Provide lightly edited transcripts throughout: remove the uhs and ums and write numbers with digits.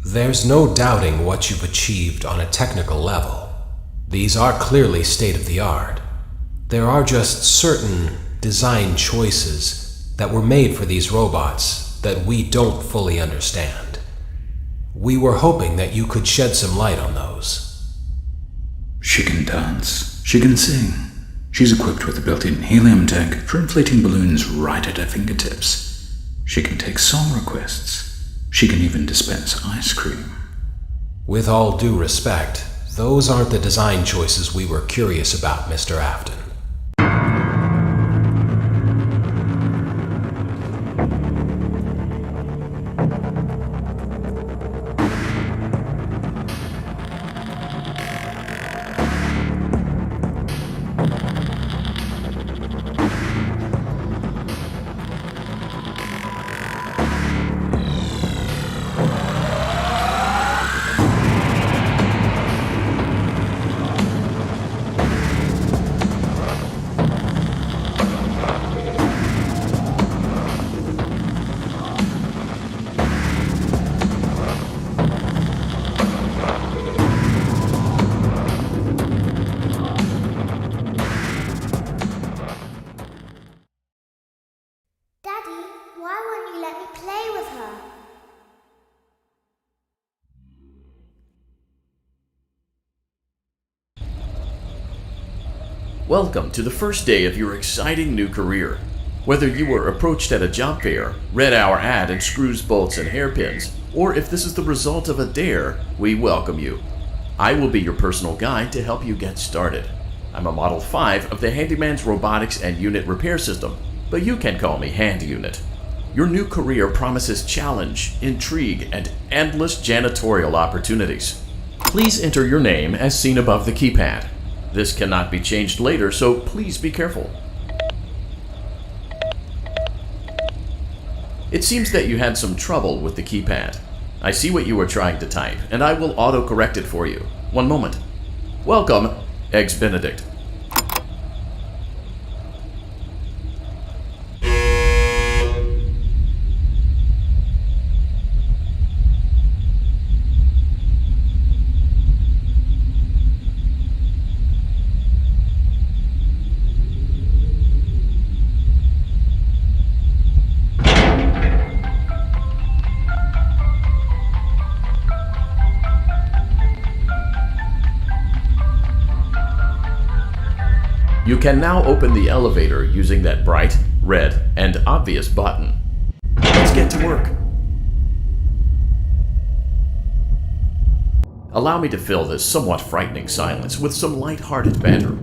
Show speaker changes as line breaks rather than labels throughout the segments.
There's no doubting what you've achieved on a technical level. These are clearly state-of-the-art. There are just certain design choices that were made for these robots that we don't fully understand. We were hoping that you could shed some light on those.
She can dance. She can sing. She's equipped with a built-in helium tank for inflating balloons right at her fingertips. She can take song requests. She can even dispense ice cream.
With all due respect, those aren't the design choices we were curious about, Mr. Afton.
Welcome to the first day of your exciting new career. Whether you were approached at a job fair, read our ad in screws, bolts, and hairpins, or if this is the result of a dare, we welcome you. I will be your personal guide to help you get started. I'm a Model 5 of the Handyman's Robotics and Unit Repair System, but you can call me Hand Unit. Your new career promises challenge, intrigue, and endless janitorial opportunities. Please enter your name as seen above the keypad. This cannot be changed later, so please be careful. It seems that you had some trouble with the keypad. I see what you were trying to type, and I will auto-correct it for you. One moment. Welcome, Eggs Benedict. You can now open the elevator using that bright, red, and obvious button. Let's get to work. Allow me to fill this somewhat frightening silence with some light-hearted banter.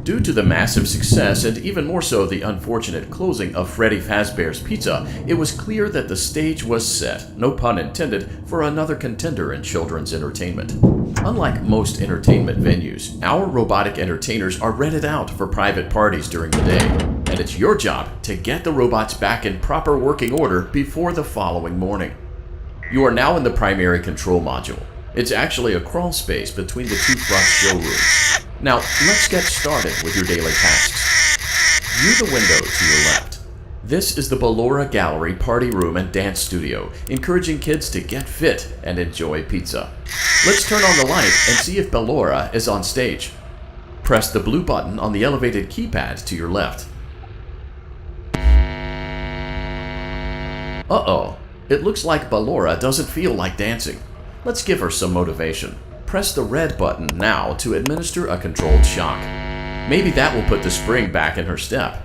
Due to the massive success, and even more so the unfortunate closing of Freddy Fazbear's Pizza, it was clear that the stage was set, no pun intended, for another contender in children's entertainment. Unlike most entertainment venues, our robotic entertainers are rented out for private parties during the day, and it's your job to get the robots back in proper working order before the following morning. You are now in the primary control module. It's actually a crawl space between the two front showrooms. Now, let's get started with your daily tasks. View the window to your left. This is the Ballora Gallery Party Room and Dance Studio, encouraging kids to get fit and enjoy pizza. Let's turn on the light and see if Ballora is on stage. Press the blue button on the elevated keypad to your left. Uh-oh, it looks like Ballora doesn't feel like dancing. Let's give her some motivation. Press the red button now to administer a controlled shock. Maybe that will put the spring back in her step.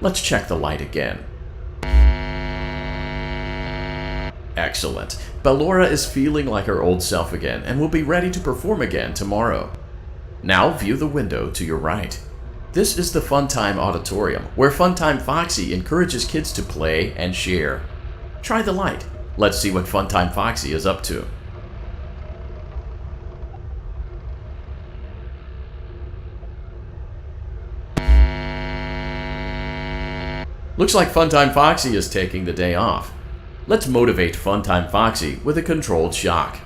Let's check the light again. Excellent. Ballora is feeling like her old self again and will be ready to perform again tomorrow. Now view the window to your right. This is the Funtime Auditorium, where Funtime Foxy encourages kids to play and share. Try the light. Let's see what Funtime Foxy is up to. Looks like Funtime Foxy is taking the day off. Let's motivate Funtime Foxy with a controlled shock.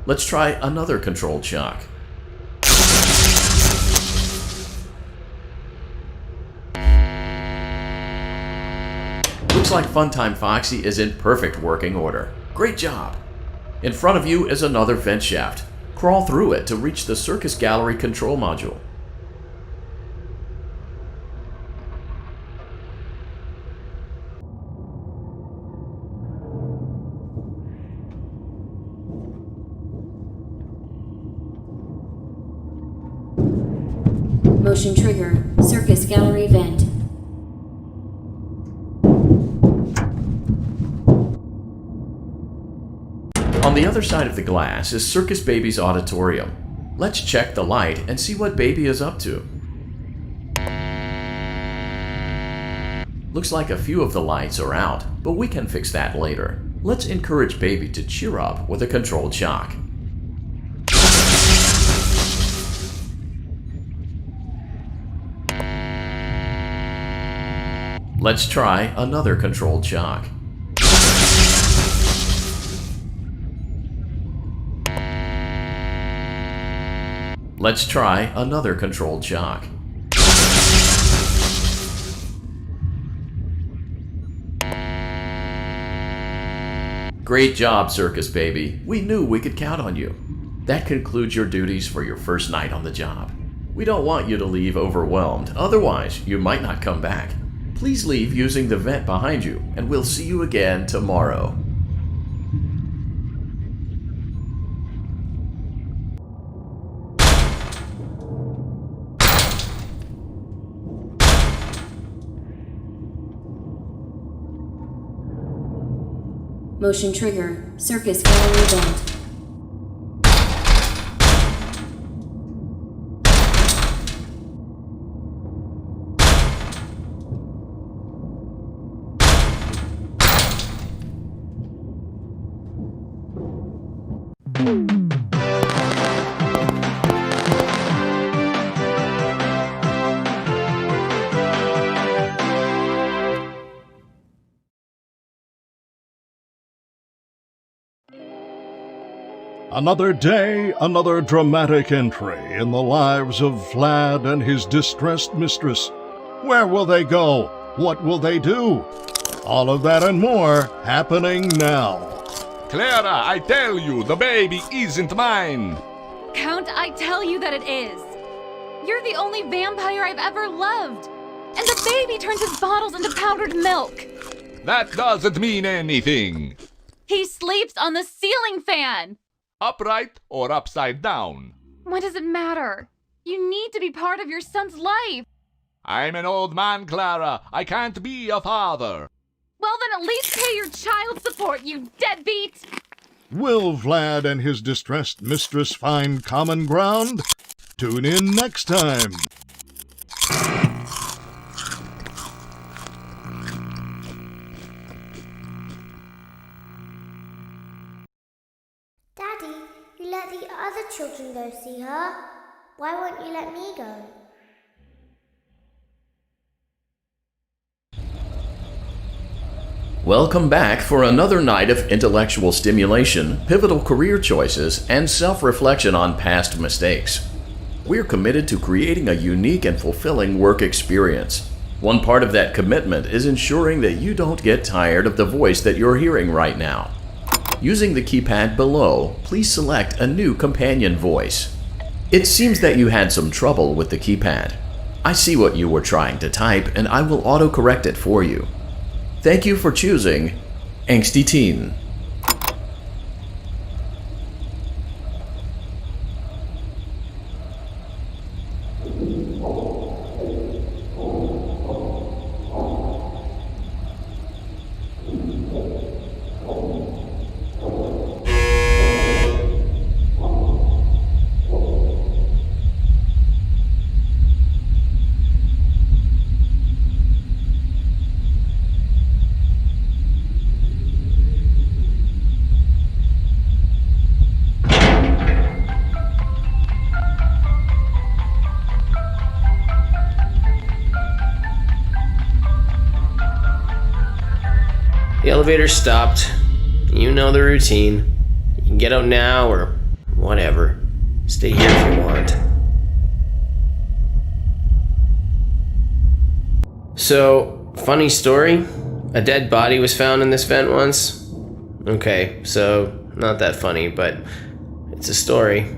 Let's try another controlled shock. Looks like Funtime Foxy is in perfect working order. Great job! In front of you is another vent shaft. Crawl through it to reach the circus gallery control module.
Motion trigger, circus gallery vent.
On the other side of the glass is Circus Baby's auditorium. Let's check the light and see what Baby is up to. Looks like a few of the lights are out, but we can fix that later. Let's encourage Baby to cheer up with a controlled shock. Let's try another controlled shock. Let's try another controlled shock. Great job, Circus Baby. We knew we could count on you. That concludes your duties for your first night on the job. We don't want you to leave overwhelmed, otherwise you might not come back. Please leave using the vent behind you, and we'll see you again tomorrow.
Motion trigger, circus gallery vent.
Another day, another dramatic entry in the lives of Vlad and his distressed mistress. Where will they go? What will they do? All of that and more happening now.
Clara, I tell you, the baby isn't mine.
Count, I tell you that it is. You're the only vampire I've ever loved. And the baby turns his bottles into powdered milk.
That doesn't mean anything.
He sleeps on the ceiling fan.
Upright or upside down?
What does it matter? You need to be part of your son's life.
I'm an old man, Clara. I can't be a father.
Well, then at least pay your child support, you deadbeat.
Will Vlad and his distressed mistress find common ground? Tune in next time.
Daddy, you let the other children go see her. Why won't you let me go?
Welcome back for another night of intellectual stimulation, pivotal career choices, and self-reflection on past mistakes. We're committed to creating a unique and fulfilling work experience. One part of that commitment is ensuring that you don't get tired of the voice that you're hearing right now. Using the keypad below, please select a new companion voice. It seems that you had some trouble with the keypad. I see what you were trying to type, and I will autocorrect it for you. Thank you for choosing Angsty Teen.
The elevator stopped. You know the routine. You can get out now or Whatever. Stay here if you want. So, funny story. A dead body was found in this vent once. Okay, so not that funny, but it's a story.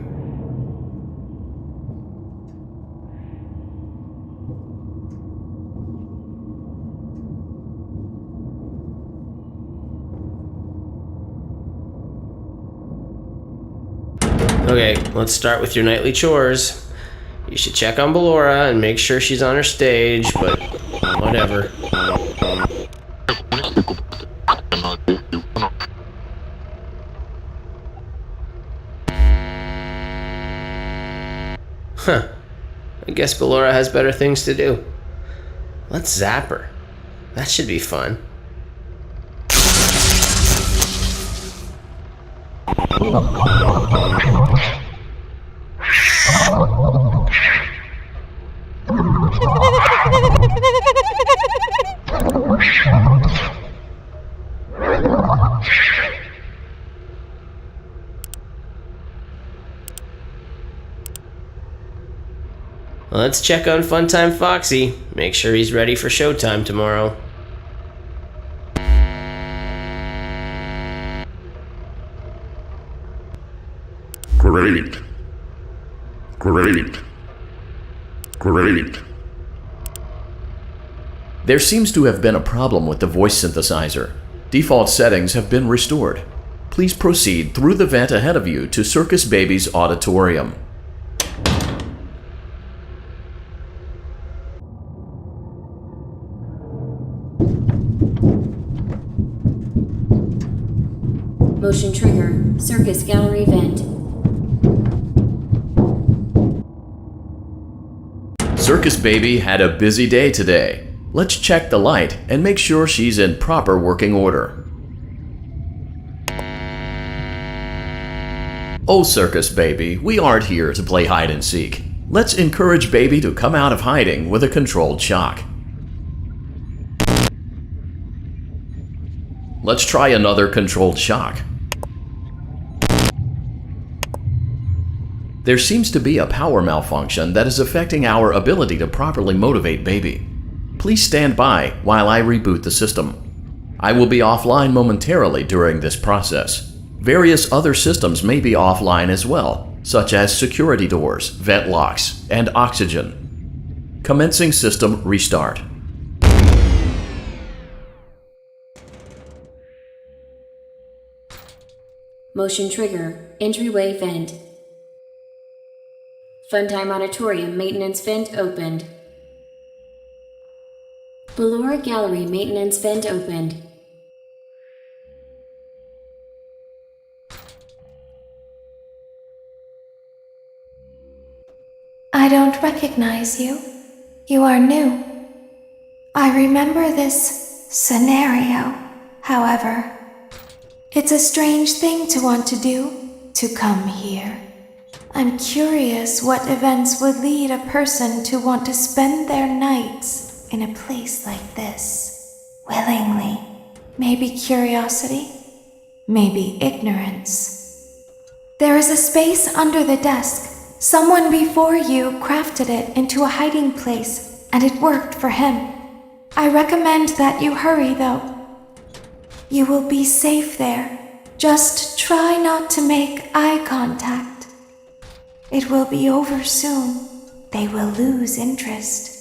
Okay, let's start with your nightly chores. You should check on Ballora and make sure she's on her stage, but whatever. Huh. I guess Ballora has better things to do. Let's zap her. That should be fun. Let's check on Funtime Foxy. Make sure he's ready for showtime tomorrow.
Great. Great. Great.
There seems to have been a problem with the voice synthesizer. Default settings have been restored. Please proceed through the vent ahead of you to Circus Baby's auditorium.
Motion trigger. Circus gallery vent.
Circus Baby had a busy day today. Let's check the light and make sure she's in proper working order. Oh, Circus Baby, we aren't here to play hide and seek. Let's encourage Baby to come out of hiding with a controlled shock. Let's try another controlled shock. There seems to be a power malfunction that is affecting our ability to properly motivate Baby. Please stand by while I reboot the system. I will be offline momentarily during this process. Various other systems may be offline as well, such as security doors, vent locks, and oxygen. Commencing system restart.
Motion trigger. Entryway vent. Funtime Auditorium maintenance vent opened. Ballora Gallery maintenance vent opened.
I don't recognize you. You are new. I remember this scenario, however. It's a strange thing to want to do, to come here. I'm curious what events would lead a person to want to spend their nights in a place like this. Willingly. Maybe curiosity, maybe ignorance. There is a space under the desk. Someone before you crafted it into a hiding place, and it worked for him. I recommend that you hurry, though. You will be safe there. Just try not to make eye contact. It will be over soon. They will lose interest.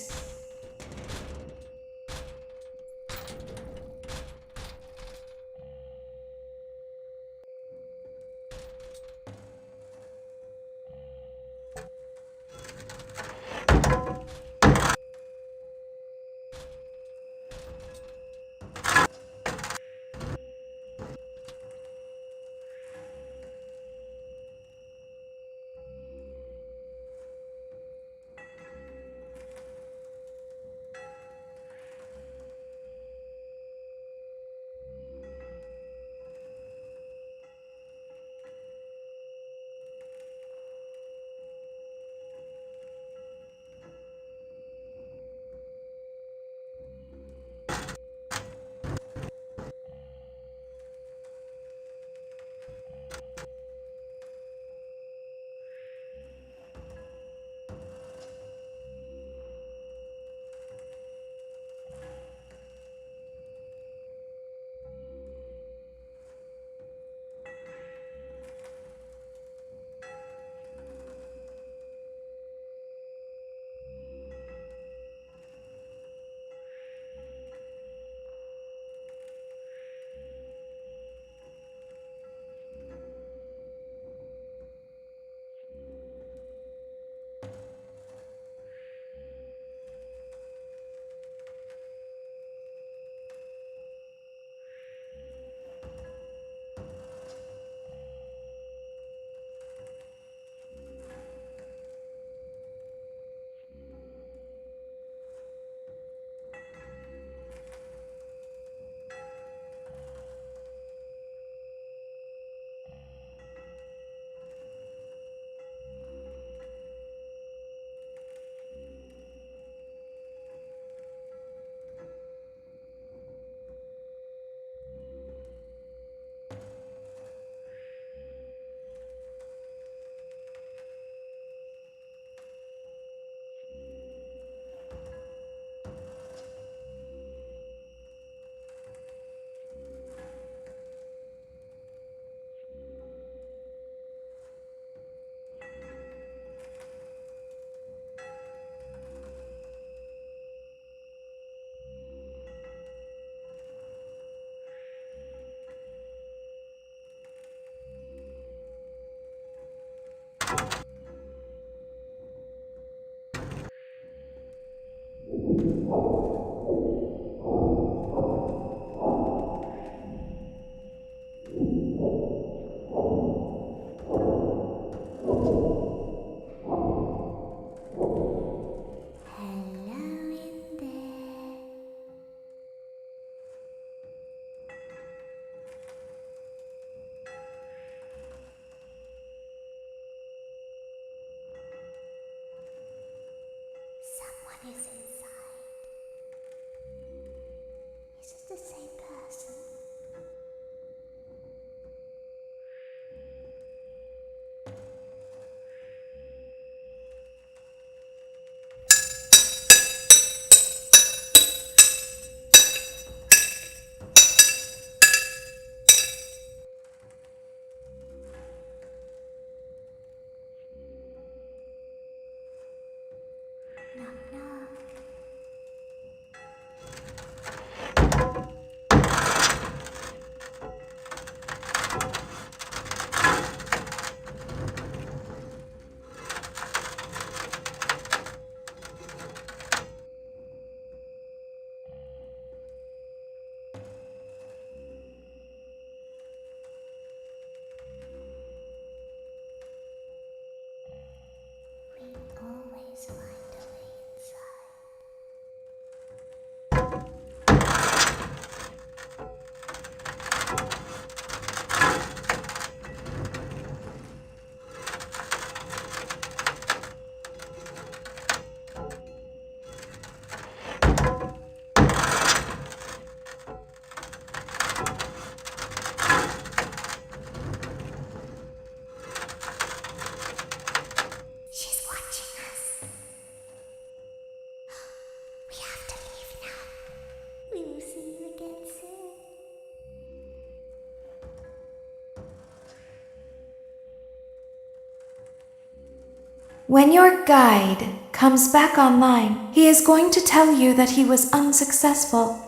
When your guide comes back online, he is going to tell you that he was unsuccessful,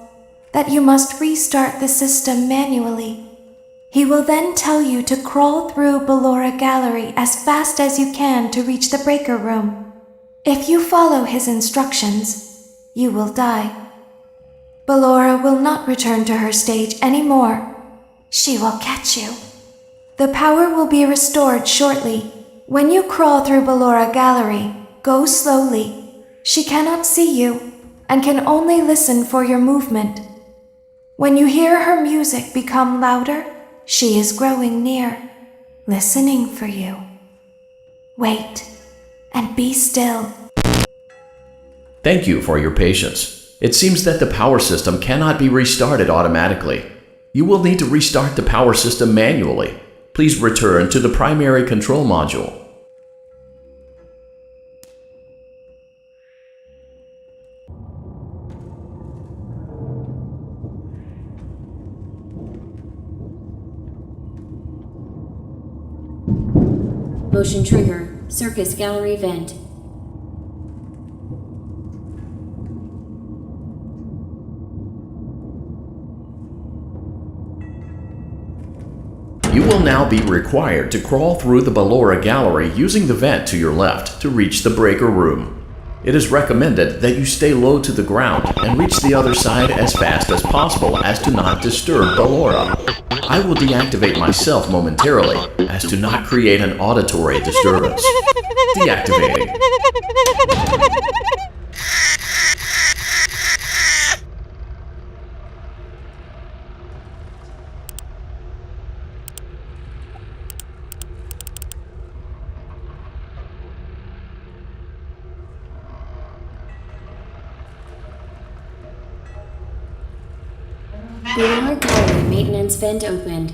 that you must restart the system manually. He will then tell you to crawl through Ballora Gallery as fast as you can to reach the breaker room. If you follow his instructions, you will die. Ballora will not return to her stage anymore. She will catch you. The power will be restored shortly. When you crawl through Ballora Gallery, go slowly. She cannot see you and can only listen for your movement. When you hear her music become louder, she is growing near, listening for you. Wait and be still.
Thank you for your patience. It seems that the power system cannot be restarted automatically. You will need to restart the power system manually. Please return to the primary control module.
Motion trigger. Circus gallery vent.
You will now be required to crawl through the Ballora Gallery using the vent to your left to reach the breaker room. It is recommended that you stay low to the ground and reach the other side as fast as possible as to not disturb Ballora. I will deactivate myself momentarily as to not create an auditory disturbance. Deactivating.
Ballora gallery maintenance vent opened.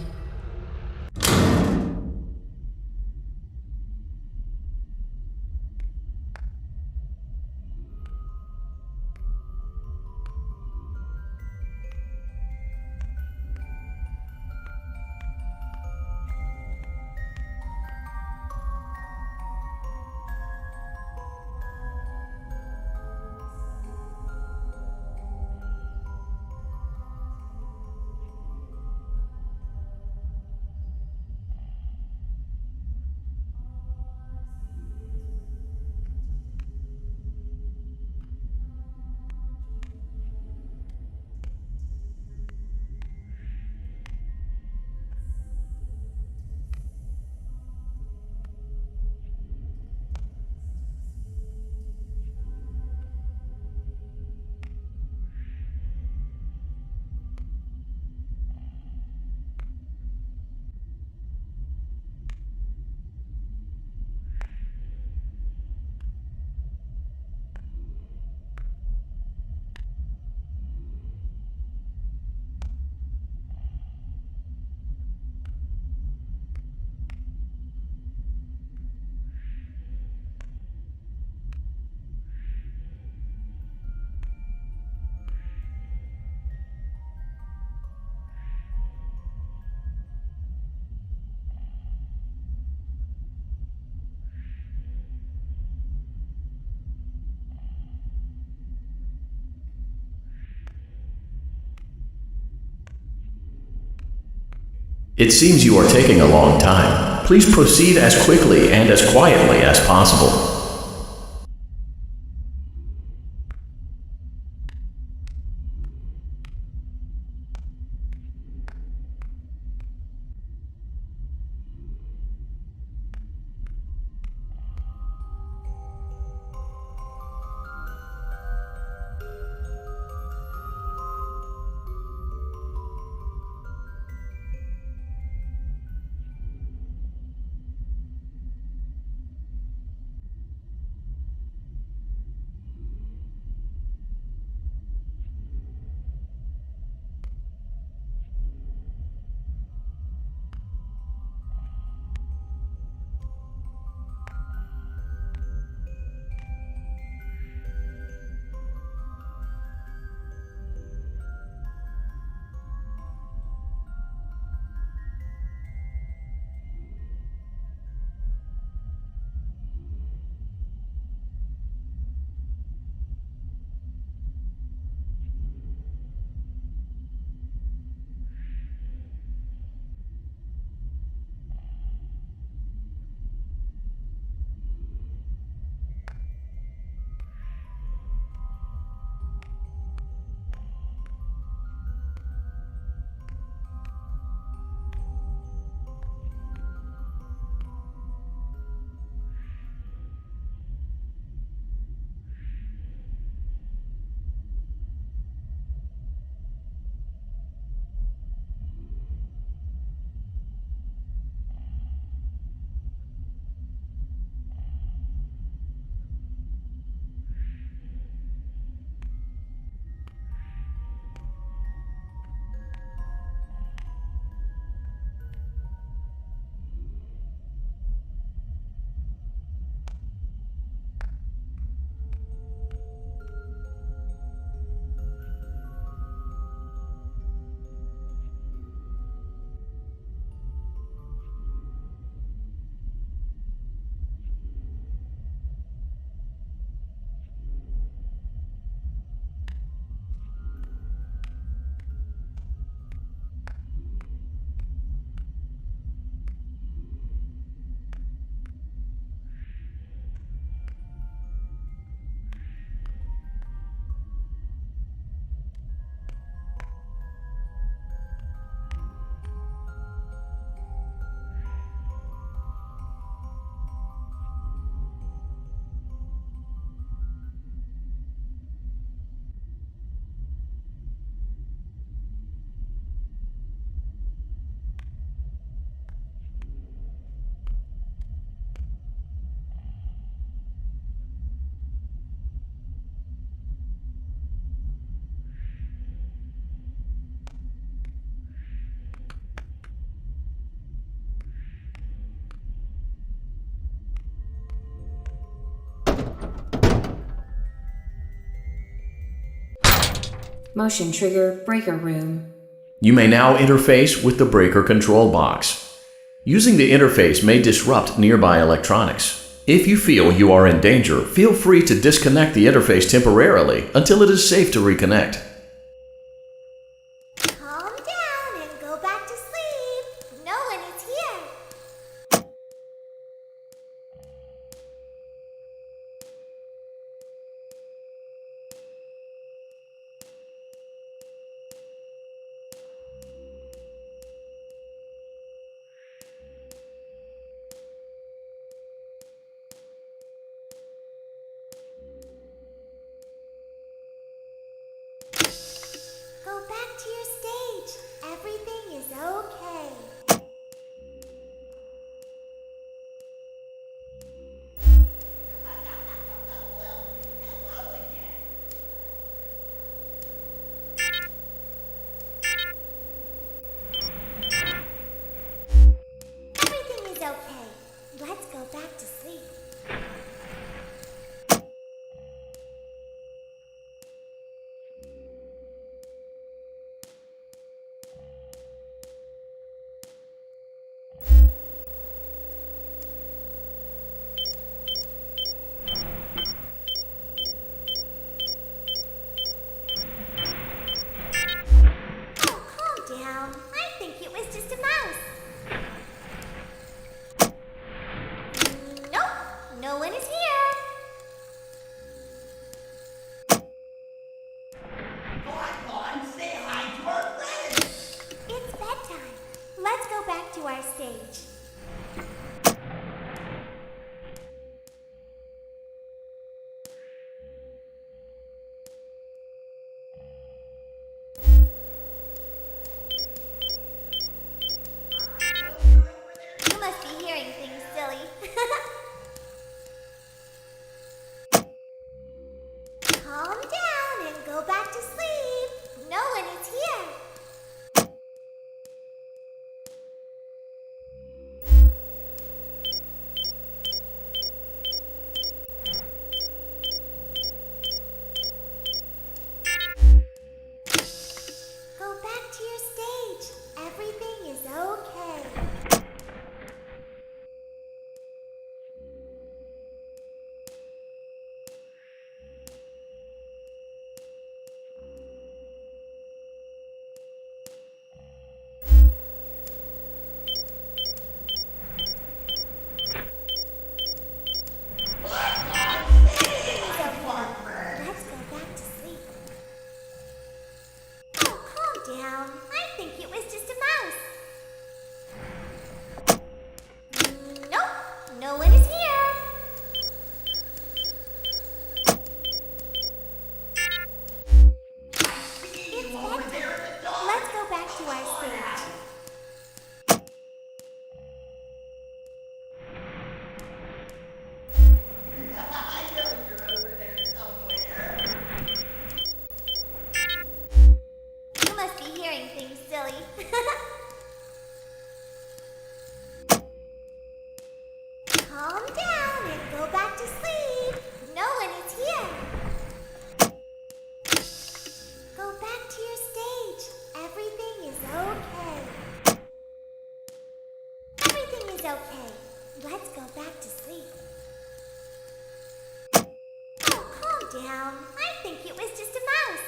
It seems you are taking a long time. Please proceed as quickly and as quietly as possible.
Motion trigger breaker room.
You may now interface with the breaker control box. Using the interface may disrupt nearby electronics. If you feel you are in danger, feel free to disconnect the interface temporarily until it is safe to reconnect.
Calm down and go back to sleep. No one is here. Go back to your stage. Everything is okay. Everything is okay. Let's go back to sleep. Oh, calm down. I think it was just a mouse. Nope, no one is here. It's bedtime. Let's go back to our stage. You must be hearing things, silly. Calm down and go back to sleep. No one is here. Go back to your stage. Everything is okay. Let's go back to sleep. Oh, calm down. I think it was just a mouse. Nope, no one is here. It's bedtime. Let's go back to our stage. You must be hearing things, silly. Calm down and go back to sleep. No one is here. Go back to your stage. Everything is okay. Everything is okay. Let's go back to sleep. Oh, calm down. I think it was just a mouse.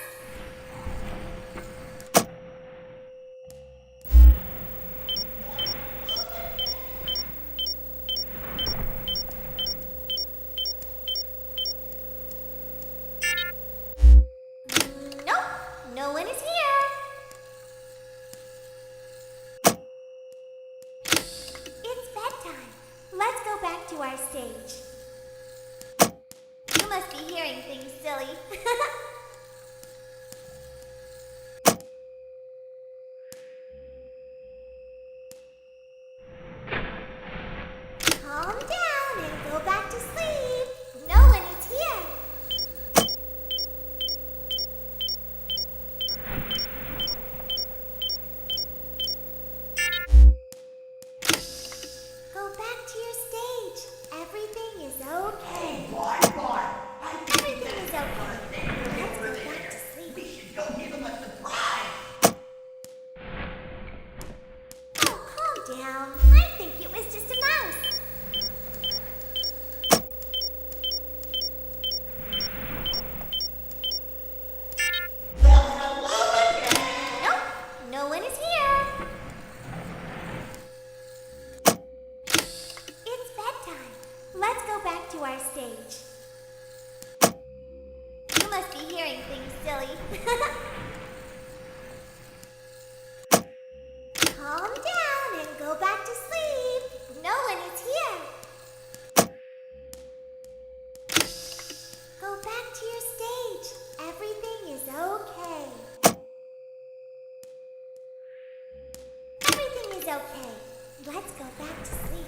Nope, no one is here. It's bedtime. Let's go back to our stage. You must be hearing things, silly. Calm down and go back to sleep. No one is here. Go back to your stage. Everything is okay. Everything is okay. was just a mouse. Nope, no one is here. It's bedtime. Let's go back to our stage. You must be hearing things, silly. Calm down and go back to sleep. No one is here. Go back to your stage. Everything is okay. Everything is okay. Let's go back to sleep.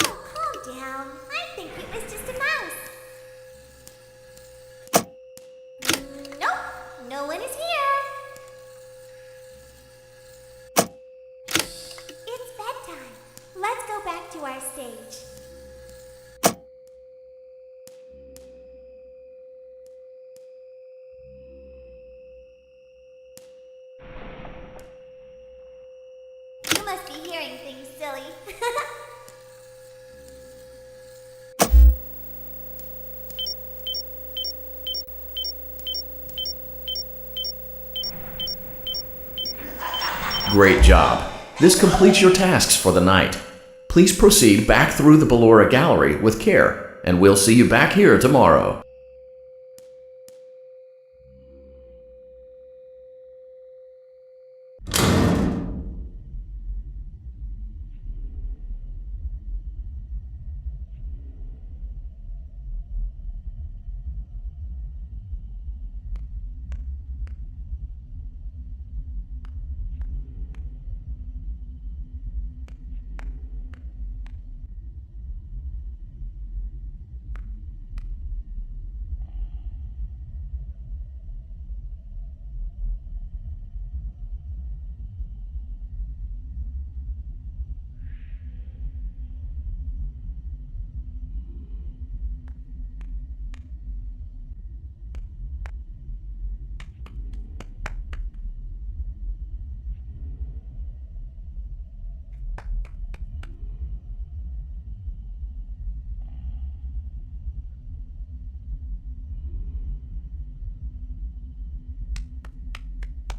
Oh, calm down. I think it was just a mouse. Nope, no one is here. It's bedtime. Let's go back to our stage. You must be hearing things, silly.
Great job. This completes your tasks for the night. Please proceed back through the Ballora Gallery with care, and we'll see you back here tomorrow.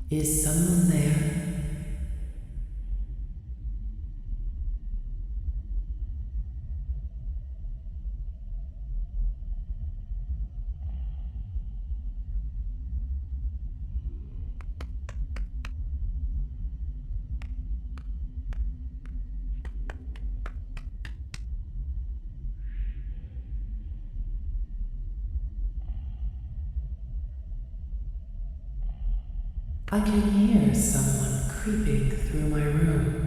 Is someone there? I can hear someone creeping through my room.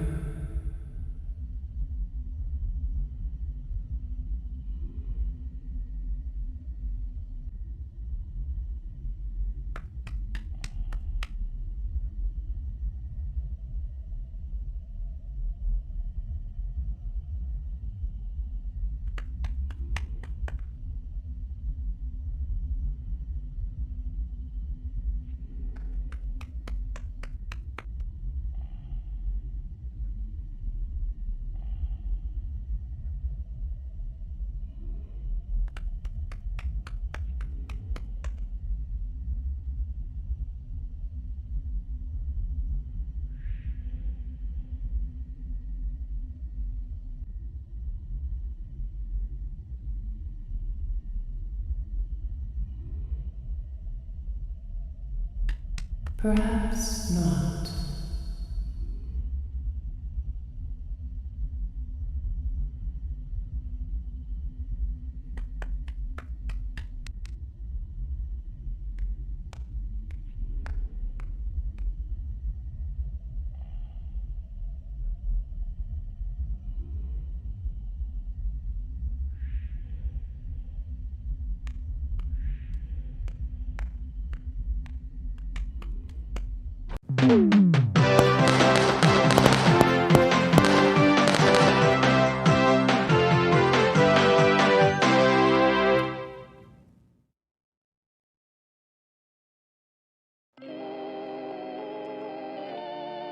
Perhaps not.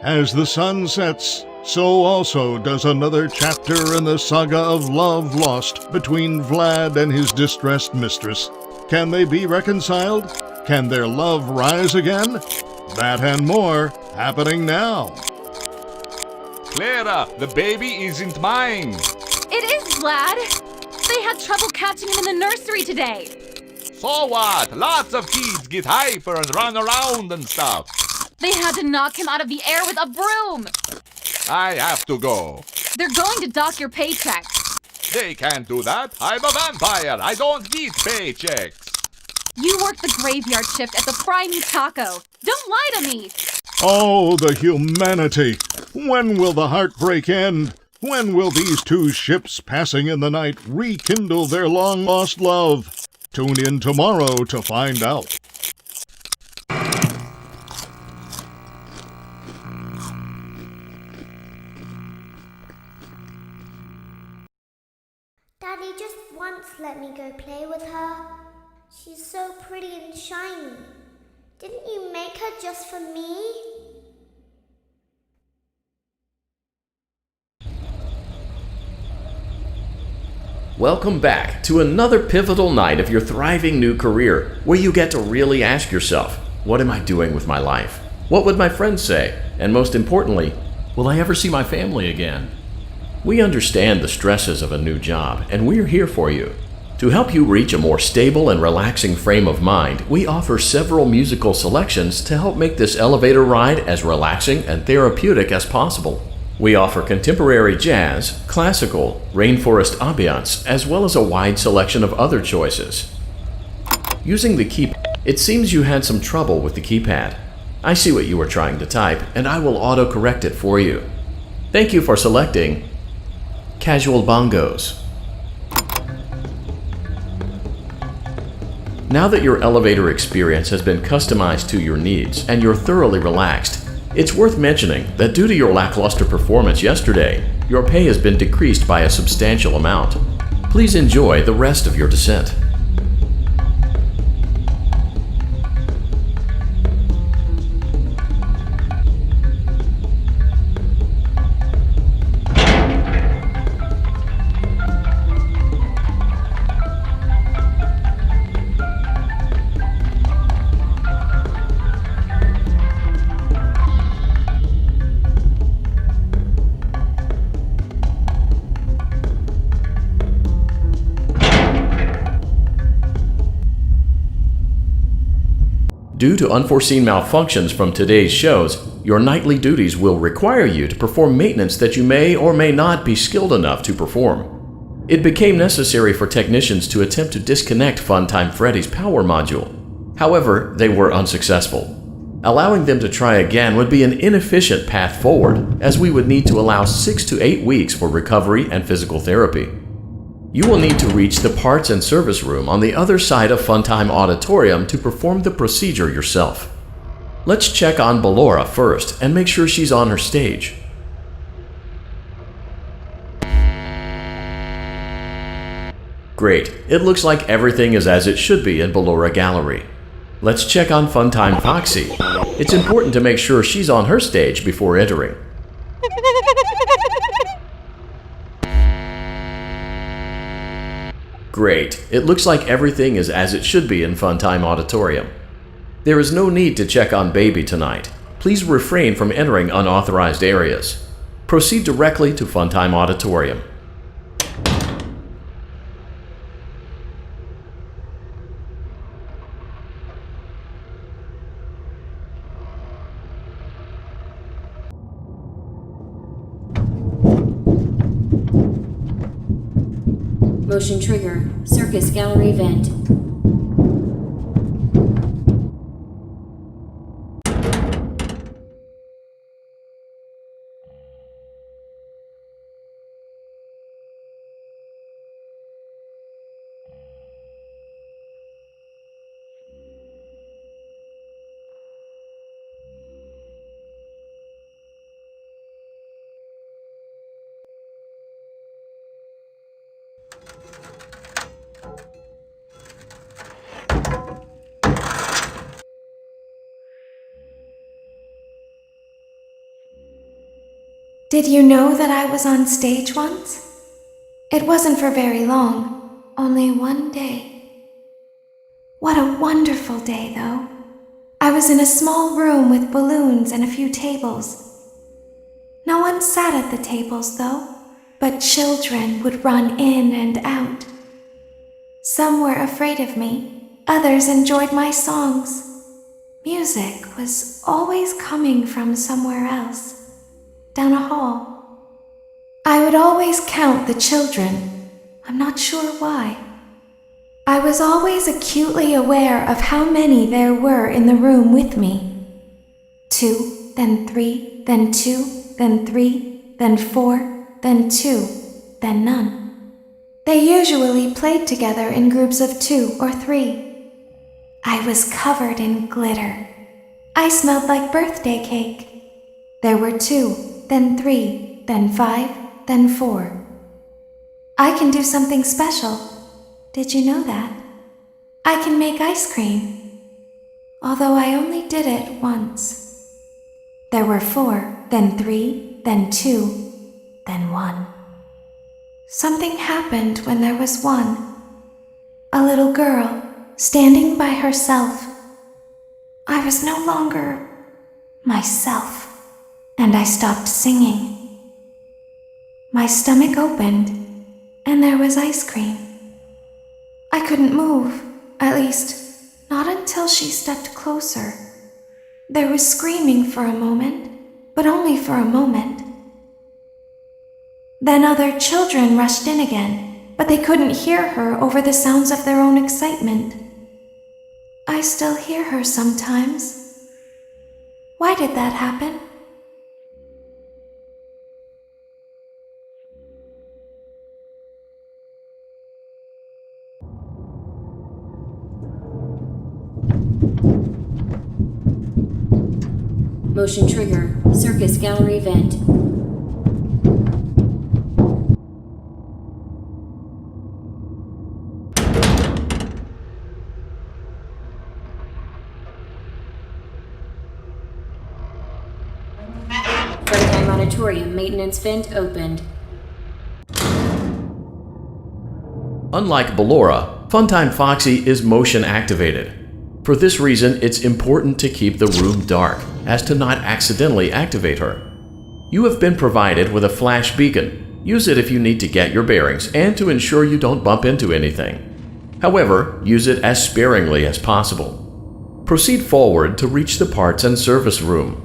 As the sun sets, so also does another chapter in the saga of love lost between Vlad and his distressed mistress. Can they be reconciled? Can their love rise again? That and more happening now.
Clara, the baby isn't mine.
It is, Vlad. They had trouble catching him in the nursery today.
So what? Lots of kids get hyper and run around and stuff.
They had to knock him out of the air with a broom.
I have to go.
They're going to dock your paycheck.
They can't do that. I'm a vampire. I don't get paychecks.
You work the graveyard shift at the Fry Me Taco. Don't lie to me.
Oh, the humanity! When will the heartbreak end? When will these two ships passing in the night rekindle their long-lost love? Tune in tomorrow to find out.
Daddy just once let me go play with her. She's so pretty and shiny. Didn't you make her just for me?
Welcome back to another pivotal night of your thriving new career, where you get to really ask yourself, what am I doing with my life? What would my friends say? And most importantly, will I ever see my family again? We understand the stresses of a new job, and we're here for you. To help you reach a more stable and relaxing frame of mind, we offer several musical selections to help make this elevator ride as relaxing and therapeutic as possible. We offer contemporary jazz, classical, rainforest ambiance, as well as a wide selection of other choices. Using the keypad, it seems you had some trouble with the keypad. I see what you were trying to type, and I will auto-correct it for you. Thank you for selecting Casual Bongos. Now that your elevator experience has been customized to your needs and you're thoroughly relaxed, it's worth mentioning that due to your lackluster performance yesterday, your pay has been decreased by a substantial amount. Please enjoy the rest of your descent. Due to unforeseen malfunctions from today's shows, your nightly duties will require you to perform maintenance that you may or may not be skilled enough to perform. It became necessary for technicians to attempt to disconnect Funtime Freddy's power module. However, they were unsuccessful. Allowing them to try again would be an inefficient path forward, as we would need to allow 6 to 8 weeks for recovery and physical therapy. You will need to reach the parts and service room on the other side of Funtime Auditorium to perform the procedure yourself. Let's check on Ballora first and make sure she's on her stage. Great, it looks like everything is as it should be in Ballora Gallery. Let's check on Funtime Foxy. It's important to make sure she's on her stage before entering. Great. It looks like everything is as it should be in Funtime Auditorium. There is no need to check on Baby tonight. Please refrain from entering unauthorized areas. Proceed directly to Funtime Auditorium.
Motion trigger. Circus gallery vent.
Did you know that I was on stage once? It wasn't for very long, only one day. What a wonderful day, though. I was in a small room with balloons and a few tables. No one sat at the tables, though, but children would run in and out. Some were afraid of me, others enjoyed my songs. Music was always coming from somewhere else, down a hall. I would always count the children. I'm not sure why. I was always acutely aware of how many there were in the room with me. 2, then 3, then 2, then 3, then 4, then 2, then none. They usually played together in groups of 2 or 3. I was covered in glitter. I smelled like birthday cake. There were 2, then 3, then 5, then 4. I can do something special. Did you know that? I can make ice cream. Although I only did it once. There were 4, then 3, then 2, then 1. Something happened when there was 1. A little girl, standing by herself. I was no longer myself, and I stopped singing. My stomach opened, and there was ice cream. I couldn't move, at least, not until she stepped closer. There was screaming for a moment, but only for a moment. Then other children rushed in again, but they couldn't hear her over the sounds of their own excitement. I still hear her sometimes. Why did that happen?
Motion trigger. Circus gallery vent. Front auditorium maintenance vent opened.
Unlike Ballora, Funtime Foxy is motion activated. For this reason, it's important to keep the room dark, as to not accidentally activate her. You have been provided with a flash beacon. Use it if you need to get your bearings and to ensure you don't bump into anything. However, use it as sparingly as possible. Proceed forward to reach the parts and service room.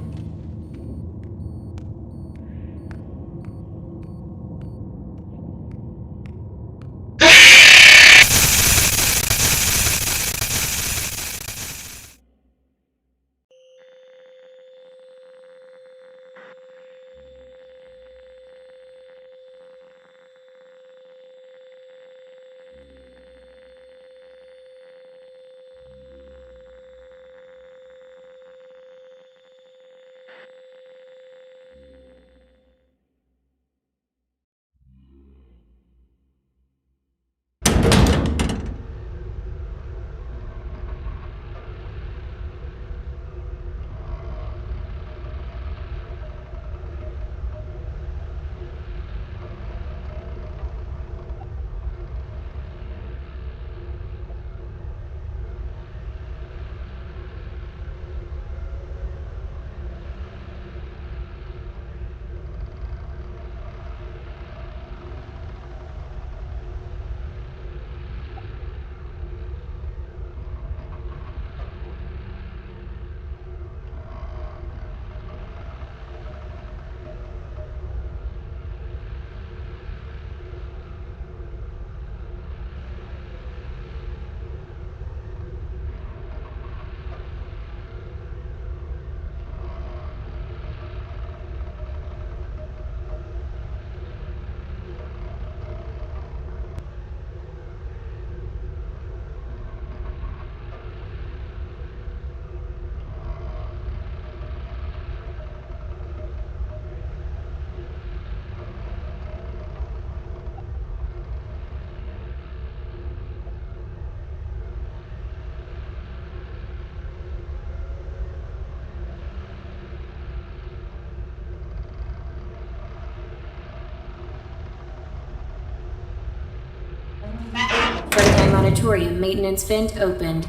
Auditorium maintenance vent opened.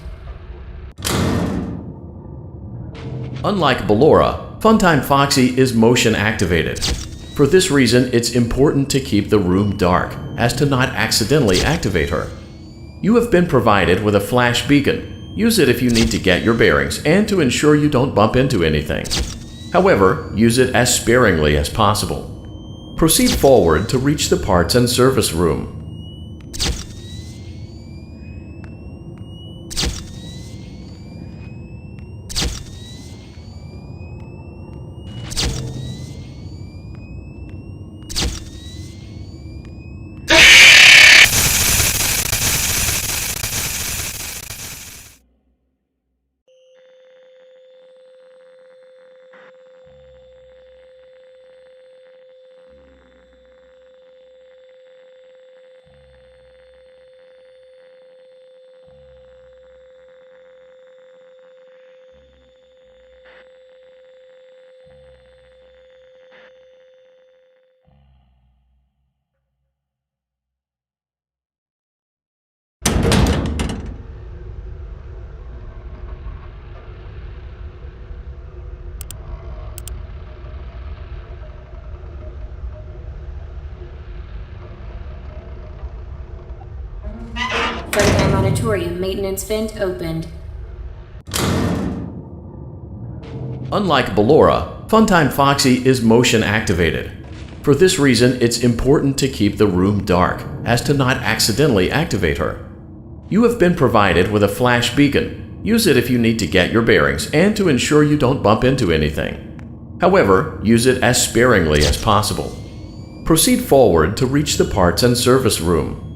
Unlike Ballora, Funtime Foxy is motion activated. For this reason, it's important to keep the room dark, as to not accidentally activate her. You have been provided with a flash beacon. Use it if you need to get your bearings and to ensure you don't bump into anything. However, use it as sparingly as possible. Proceed forward to reach the parts and service room.
Funtime Auditorium maintenance vent opened.
Unlike Ballora, Funtime Foxy is motion activated. For this reason, it's important to keep the room dark, as to not accidentally activate her. You have been provided with a flash beacon. Use it if you need to get your bearings and to ensure you don't bump into anything. However, use it as sparingly as possible. Proceed forward to reach the parts and service room.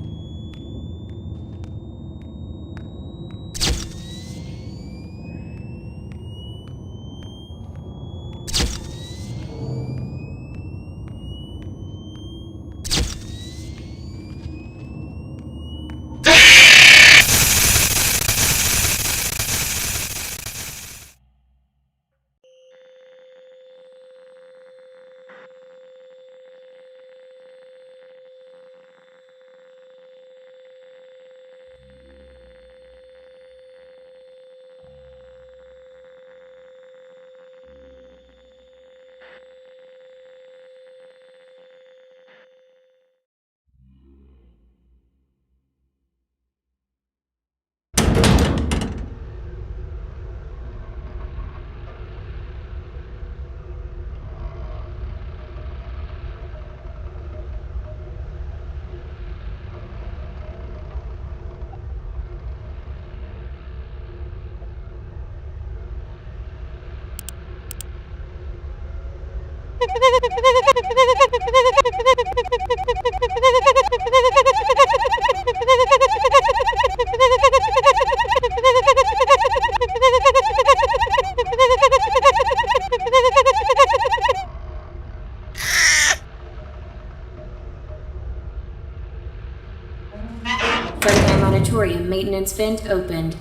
Funtime Auditorium maintenance vent opened.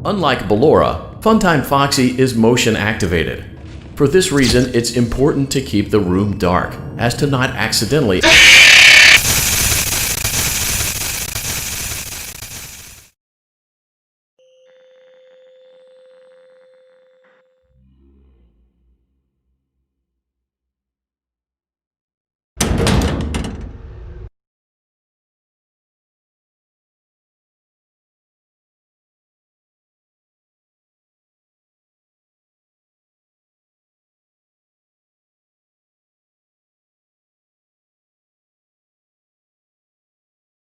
Unlike Ballora, Funtime Foxy is motion activated. For this reason, it's important to keep the room dark, as to not accidentally